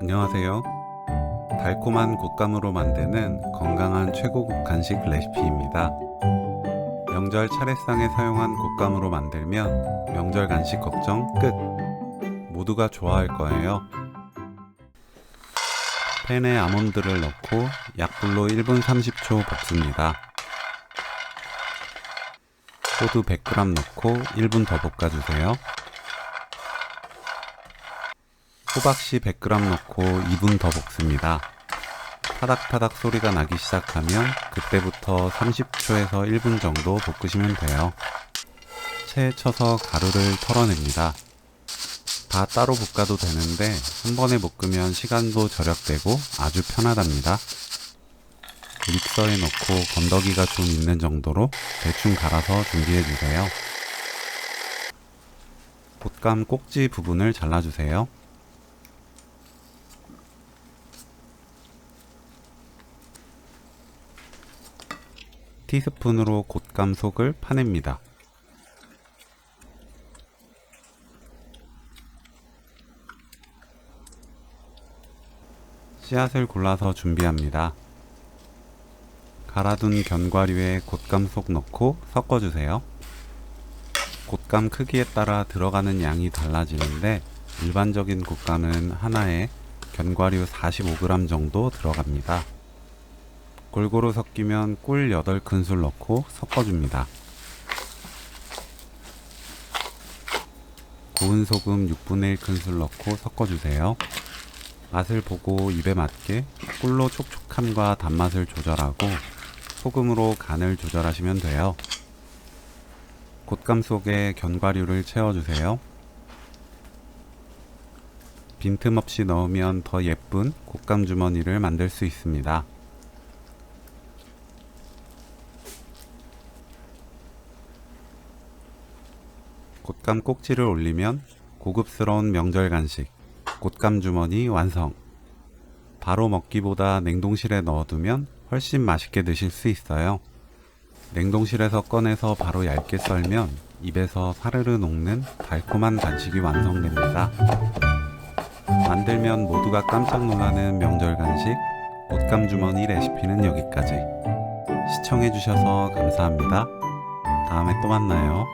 안녕하세요. 달콤한 곶감으로 만드는 건강한 최고급 간식 레시피입니다. 명절 차례상에 사용한 곶감으로 만들면 명절 간식 걱정 끝! 모두가 좋아할 거예요. 팬에 아몬드를 넣고 약불로 1분 30초 볶습니다. 호두 100g 넣고 1분 더 볶아주세요. 호박씨 100g 넣고 2분 더 볶습니다. 타닥타닥 소리가 나기 시작하면 그때부터 30초에서 1분 정도 볶으시면 돼요. 체에 쳐서 가루를 털어냅니다. 다 따로 볶아도 되는데 한 번에 볶으면 시간도 절약되고 아주 편하답니다. 믹서에 넣고 건더기가 좀 있는 정도로 대충 갈아서 준비해주세요. 곶감 꼭지 부분을 잘라주세요. 티스푼으로 곶감 속을 파냅니다. 씨앗을 골라서 준비합니다. 갈아둔 견과류에 곶감 속 넣고 섞어주세요. 곶감 크기에 따라 들어가는 양이 달라지는데 일반적인 곶감은 하나에 견과류 45g 정도 들어갑니다. 골고루 섞이면 꿀 8큰술 넣고 섞어줍니다. 고운 소금 6분의 1큰술 넣고 섞어주세요. 맛을 보고 입에 맞게 꿀로 촉촉함과 단맛을 조절하고 소금으로 간을 조절하시면 돼요. 곶감 속에 견과류를 채워주세요. 빈틈없이 넣으면 더 예쁜 곶감 주머니를 만들 수 있습니다. 곶감 꼭지를 올리면 고급스러운 명절 간식 곶감 주머니 완성! 바로 먹기보다 냉동실에 넣어두면 훨씬 맛있게 드실 수 있어요. 냉동실에서 꺼내서 바로 얇게 썰면 입에서 사르르 녹는 달콤한 간식이 완성됩니다. 만들면 모두가 깜짝 놀라는 명절 간식 곶감 주머니 레시피는 여기까지. 시청해주셔서 감사합니다. 다음에 또 만나요.